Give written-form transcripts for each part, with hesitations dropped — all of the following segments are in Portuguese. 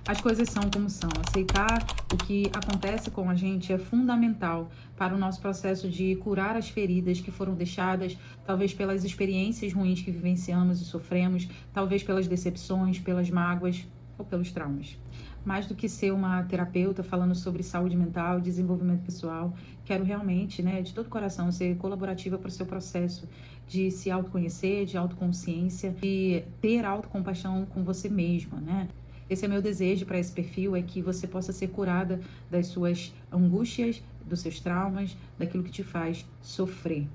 As coisas são como são. Aceitar o que acontece com a gente é fundamental para o nosso processo de curar as feridas que foram deixadas, talvez pelas experiências ruins que vivenciamos e sofremos, talvez pelas decepções, pelas mágoas ou pelos traumas. Mais do que ser uma terapeuta falando sobre saúde mental, desenvolvimento pessoal, quero realmente, de todo o coração, ser colaborativa para o seu processo de se autoconhecer, de autoconsciência, de ter autocompaixão com você mesma, Esse é meu desejo para esse perfil, é que você possa ser curada das suas angústias, dos seus traumas, daquilo que te faz sofrer.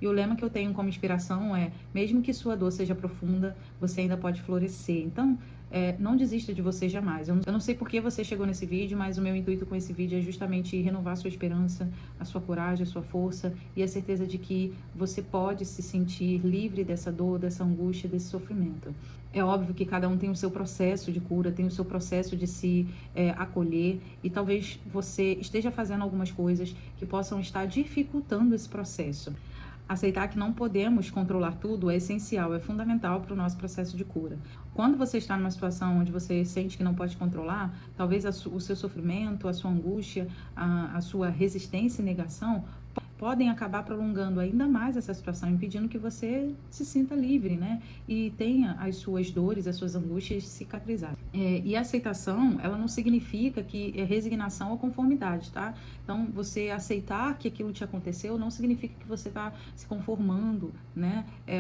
E o lema que eu tenho como inspiração é: mesmo que sua dor seja profunda, você ainda pode florescer. Então, não desista de você jamais. Eu não sei por que você chegou nesse vídeo, mas o meu intuito com esse vídeo é justamente renovar a sua esperança, a sua coragem, a sua força e a certeza de que você pode se sentir livre dessa dor, dessa angústia, desse sofrimento. É óbvio que cada um tem o seu processo de cura, tem o seu processo de se acolher, e talvez você esteja fazendo algumas coisas que possam estar dificultando esse processo. Aceitar que não podemos controlar tudo é essencial, é fundamental para o nosso processo de cura. Quando você está numa situação onde você sente que não pode controlar, talvez o seu sofrimento, a sua angústia, a sua resistência e negação podem acabar prolongando ainda mais essa situação, impedindo que você se sinta livre, e tenha as suas dores, as suas angústias cicatrizarem. E a aceitação, ela não significa que é resignação ou conformidade, tá? Então, você aceitar que aquilo te aconteceu não significa que você está se conformando,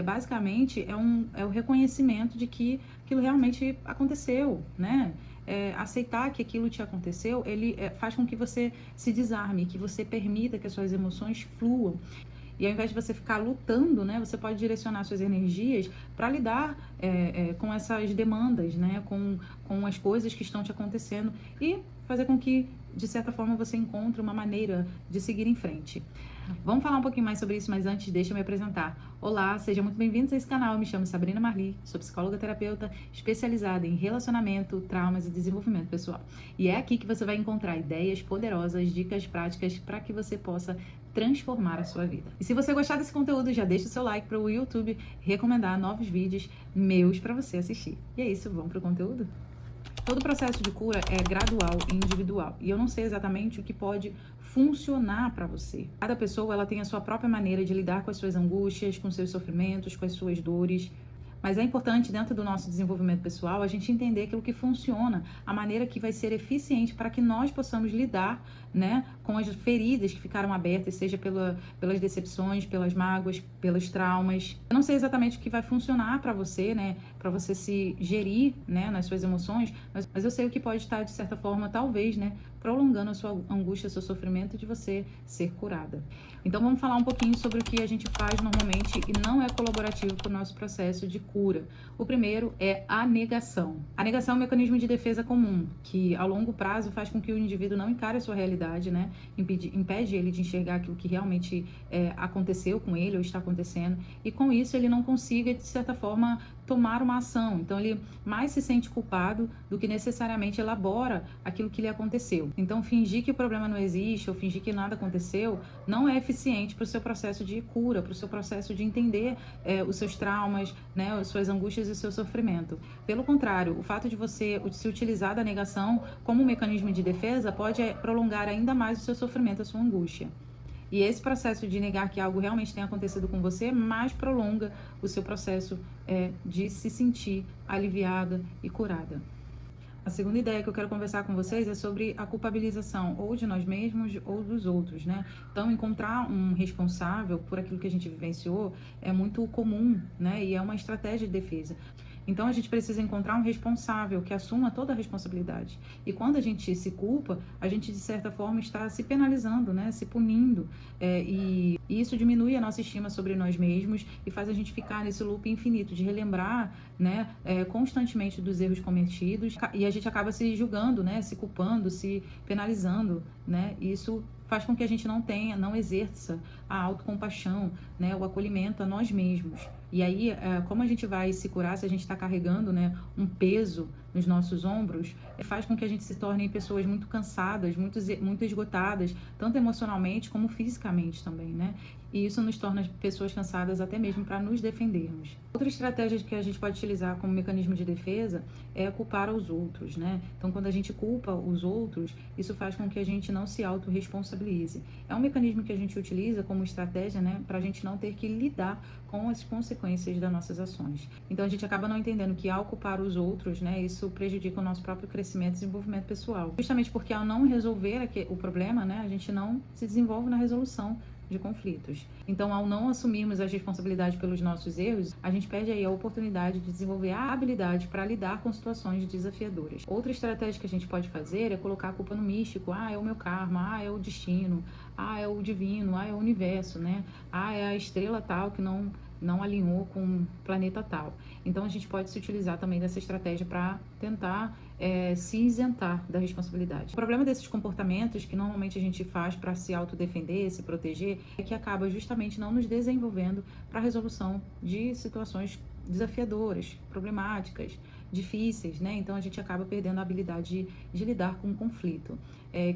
basicamente, é o reconhecimento de que aquilo realmente aconteceu, aceitar que aquilo te aconteceu, ele faz com que você se desarme, que você permita que as suas emoções fluam. E ao invés de você ficar lutando, você pode direcionar suas energias para lidar com essas demandas, com as coisas que estão te acontecendo, e fazer com que, de certa forma, você encontre uma maneira de seguir em frente. Vamos falar um pouquinho mais sobre isso, mas antes deixa eu me apresentar. Olá, sejam muito bem-vindos a esse canal. Eu me chamo Sabrina Marli, sou psicóloga terapeuta especializada em relacionamento, traumas e desenvolvimento pessoal. E é aqui que você vai encontrar ideias poderosas, dicas práticas para que você possa transformar a sua vida. E se você gostar desse conteúdo, já deixa o seu like para o YouTube recomendar novos vídeos meus para você assistir. E é isso, vamos para o conteúdo? Todo processo de cura é gradual e individual, e eu não sei exatamente o que pode funcionar para você. Cada pessoa, ela tem a sua própria maneira de lidar com as suas angústias, com seus sofrimentos, com as suas dores. Mas é importante, dentro do nosso desenvolvimento pessoal, a gente entender aquilo que funciona, a maneira que vai ser eficiente para que nós possamos lidar, com as feridas que ficaram abertas, seja pelas decepções, pelas mágoas, pelos traumas. Eu não sei exatamente o que vai funcionar para você, para você se gerir, nas suas emoções, mas eu sei o que pode estar, de certa forma, talvez, prolongando a sua angústia, seu sofrimento, de você ser curada. Então vamos falar um pouquinho sobre o que a gente faz normalmente e não é colaborativo para o nosso processo de cura. O primeiro é a negação. A negação é um mecanismo de defesa comum, que a longo prazo faz com que o indivíduo não encare a sua realidade, impede ele de enxergar aquilo que realmente aconteceu com ele ou está acontecendo, e com isso ele não consiga, de certa forma, tomar uma ação. Então ele mais se sente culpado do que necessariamente elabora aquilo que lhe aconteceu. Então fingir que o problema não existe ou fingir que nada aconteceu não é eficiente para o seu processo de cura, para o seu processo de entender os seus traumas, as suas angústias e o seu sofrimento. Pelo contrário, o fato de você se utilizar da negação como um mecanismo de defesa pode prolongar ainda mais o seu sofrimento, a sua angústia. E esse processo de negar que algo realmente tenha acontecido com você mais prolonga o seu processo de se sentir aliviada e curada. A segunda ideia que eu quero conversar com vocês é sobre a culpabilização, ou de nós mesmos ou dos outros, Então, encontrar um responsável por aquilo que a gente vivenciou é muito comum, E é uma estratégia de defesa. Então, a gente precisa encontrar um responsável que assuma toda a responsabilidade. E quando a gente se culpa, a gente, de certa forma, está se penalizando, se punindo. E isso diminui a nossa estima sobre nós mesmos e faz a gente ficar nesse loop infinito de relembrar, constantemente dos erros cometidos. E a gente acaba se julgando, se culpando, se penalizando, E isso faz com que a gente não exerça a autocompaixão, o acolhimento a nós mesmos. E aí, como a gente vai se curar se a gente está carregando, um peso nos nossos ombros, faz com que a gente se torne pessoas muito cansadas, muito esgotadas, tanto emocionalmente como fisicamente também, né? E isso nos torna pessoas cansadas até mesmo para nos defendermos. Outra estratégia que a gente pode utilizar como mecanismo de defesa é culpar os outros, né? Então, quando a gente culpa os outros, isso faz com que a gente não se autorresponsabilize. É um mecanismo que a gente utiliza como estratégia, né, para a gente não ter que lidar com as consequências das nossas ações. Então, a gente acaba não entendendo que ao culpar os outros, né, isso prejudica o nosso próprio crescimento e desenvolvimento pessoal. Justamente porque ao não resolver o problema, né, a gente não se desenvolve na resolução de conflitos. Então, ao não assumirmos as responsabilidades pelos nossos erros, a gente perde aí a oportunidade de desenvolver a habilidade para lidar com situações desafiadoras. Outra estratégia que a gente pode fazer é colocar a culpa no místico. É o meu karma, é o destino, é o divino, é o universo, né? É a estrela tal que não alinhou com o planeta tal. Então, a gente pode se utilizar também dessa estratégia para tentar se isentar da responsabilidade. O problema desses comportamentos que normalmente a gente faz para se autodefender, se proteger, é que acaba justamente não nos desenvolvendo para a resolução de situações desafiadoras, problemáticas, difíceis, né? Então a gente acaba perdendo a habilidade de lidar com o conflito.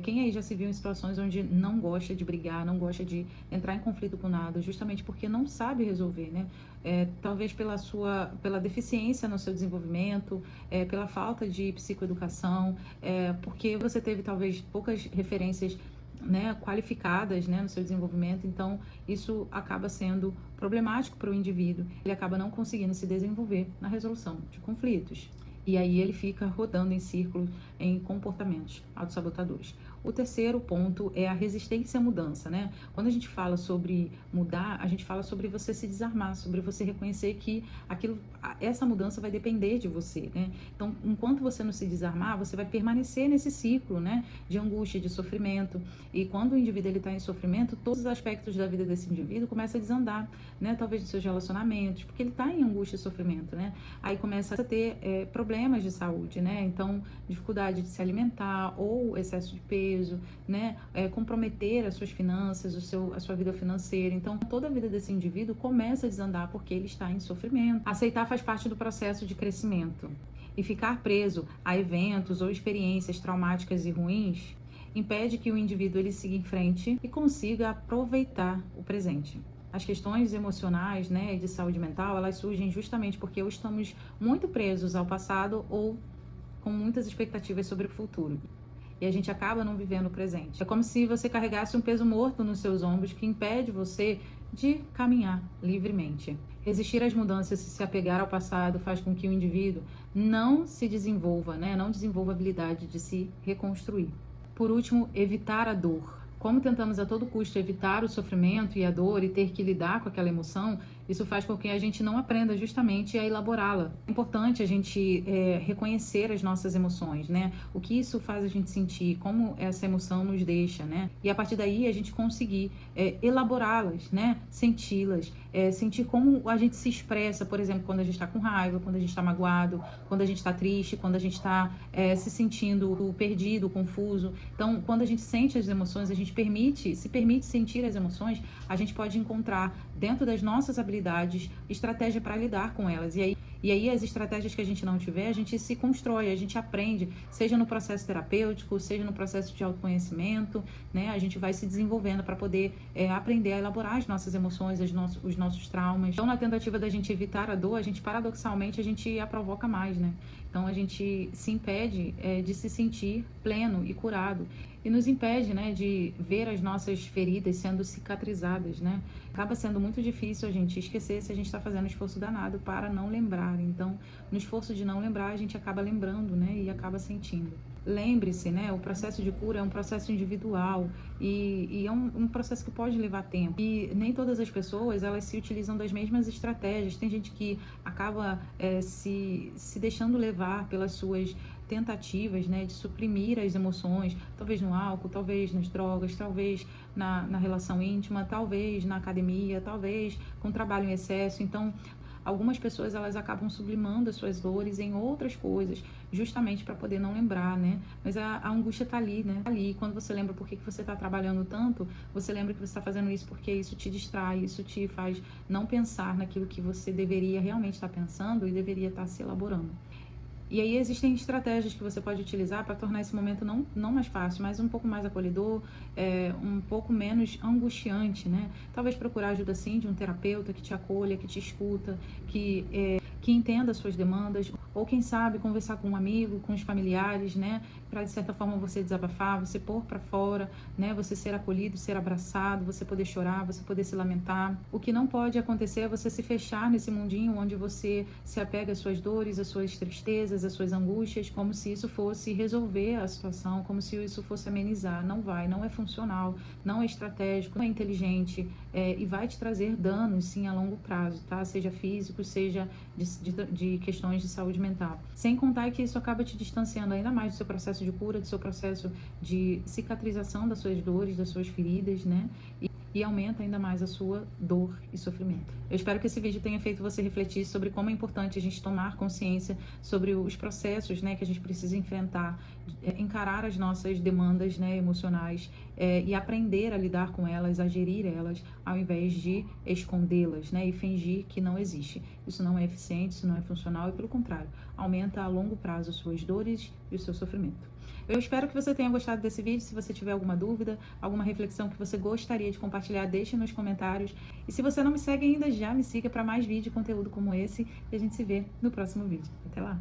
Quem aí já se viu em situações onde não gosta de brigar, não gosta de entrar em conflito com nada, justamente porque não sabe resolver, né? Talvez pela deficiência no seu desenvolvimento, pela falta de psicoeducação, porque você teve talvez poucas referências, né, qualificadas, né, no seu desenvolvimento. Então isso acaba sendo problemático para o indivíduo. Ele acaba não conseguindo se desenvolver na resolução de conflitos. E aí ele fica rodando em círculos em comportamentos autossabotadores. O terceiro ponto é a resistência à mudança, né? Quando a gente fala sobre mudar, a gente fala sobre você se desarmar, sobre você reconhecer que essa mudança vai depender de você, né? Então, enquanto você não se desarmar, você vai permanecer nesse ciclo, né, de angústia, de sofrimento. E quando o indivíduo está em sofrimento, todos os aspectos da vida desse indivíduo começam a desandar, né? Talvez nos seus relacionamentos, porque ele está em angústia e sofrimento, né? Aí começa a ter problemas de saúde, né? Então, dificuldade de se alimentar ou excesso de peso, né? Comprometer as suas finanças, a sua vida financeira. Então, toda a vida desse indivíduo começa a desandar porque ele está em sofrimento. Aceitar faz parte do processo de crescimento. E ficar preso a eventos ou experiências traumáticas e ruins impede que o indivíduo ele siga em frente e consiga aproveitar o presente. As questões emocionais, né, e de saúde mental, elas surgem justamente porque ou estamos muito presos ao passado ou com muitas expectativas sobre o futuro. E a gente acaba não vivendo o presente. É como se você carregasse um peso morto nos seus ombros que impede você de caminhar livremente. Resistir às mudanças e se apegar ao passado faz com que o indivíduo não se desenvolva, né, não desenvolva a habilidade de se reconstruir. Por último, evitar a dor. Como tentamos a todo custo evitar o sofrimento e a dor e ter que lidar com aquela emoção, isso faz com que a gente não aprenda justamente a elaborá-la. É importante a gente reconhecer as nossas emoções, né? O que isso faz a gente sentir, como essa emoção nos deixa, né? E a partir daí a gente conseguir elaborá-las, né? Senti-las, sentir como a gente se expressa, por exemplo, quando a gente está com raiva, quando a gente está magoado, quando a gente está triste, quando a gente está se sentindo perdido, confuso. Então, quando a gente sente as emoções, a gente se permite sentir as emoções, a gente pode encontrar dentro das nossas habilidades estratégia para lidar com elas. E aí as estratégias que a gente não tiver, a gente se constrói, a gente aprende, seja no processo terapêutico, seja no processo de autoconhecimento, né? A gente vai se desenvolvendo para poder aprender a elaborar as nossas emoções, os nossos traumas. Então, na tentativa da gente evitar a dor, paradoxalmente, a gente a provoca mais, né? Então, a gente se impede de se sentir pleno e curado. E nos impede, né, de ver as nossas feridas sendo cicatrizadas, né? Acaba sendo muito difícil a gente esquecer se a gente está fazendo esforço danado para não lembrar. Então, no esforço de não lembrar, a gente acaba lembrando, né, e acaba sentindo. Lembre-se, né, o processo de cura é um processo individual e é um processo que pode levar tempo. E nem todas as pessoas, elas se utilizam das mesmas estratégias. Tem gente que acaba se deixando levar pelas suas tentativas, né, de suprimir as emoções, talvez no álcool, talvez nas drogas, talvez na relação íntima, talvez na academia, talvez com trabalho em excesso. Então, algumas pessoas elas acabam sublimando as suas dores em outras coisas, justamente para poder não lembrar, né? Mas a angústia tá ali, né? Ali, quando você lembra por que você está trabalhando tanto, você lembra que você está fazendo isso porque isso te distrai, isso te faz não pensar naquilo que você deveria realmente estar pensando e deveria estar se elaborando. E aí existem estratégias que você pode utilizar para tornar esse momento não mais fácil, mas um pouco mais acolhedor, um pouco menos angustiante, né? Talvez procurar ajuda sim de um terapeuta que te acolha, que te escuta, que entenda as suas demandas, ou quem sabe conversar com um amigo, com os familiares, né, para de certa forma você desabafar, você pôr para fora, né, você ser acolhido, ser abraçado, você poder chorar, você poder se lamentar. O que não pode acontecer é você se fechar nesse mundinho onde você se apega às suas dores, às suas tristezas, às suas angústias, como se isso fosse resolver a situação, como se isso fosse amenizar. Não vai, não é funcional, não é estratégico, não é inteligente, e vai te trazer danos, sim, a longo prazo, tá? Seja físico, seja de questões de saúde mental. Sem contar que isso acaba te distanciando ainda mais do seu processo de cura, do seu processo de cicatrização das suas dores, das suas feridas, né? E aumenta ainda mais a sua dor e sofrimento. Eu espero que esse vídeo tenha feito você refletir sobre como é importante a gente tomar consciência sobre os processos, né, que a gente precisa enfrentar, encarar as nossas demandas, né, emocionais, e aprender a lidar com elas, a gerir elas, ao invés de escondê-las, né, e fingir que não existe. Isso não é eficiente, isso não é funcional e, pelo contrário, aumenta a longo prazo as suas dores e o seu sofrimento. Eu espero que você tenha gostado desse vídeo. Se você tiver alguma dúvida, alguma reflexão que você gostaria de compartilhar, deixe nos comentários. E se você não me segue ainda, já me siga para mais vídeo e conteúdo como esse. E a gente se vê no próximo vídeo. Até lá!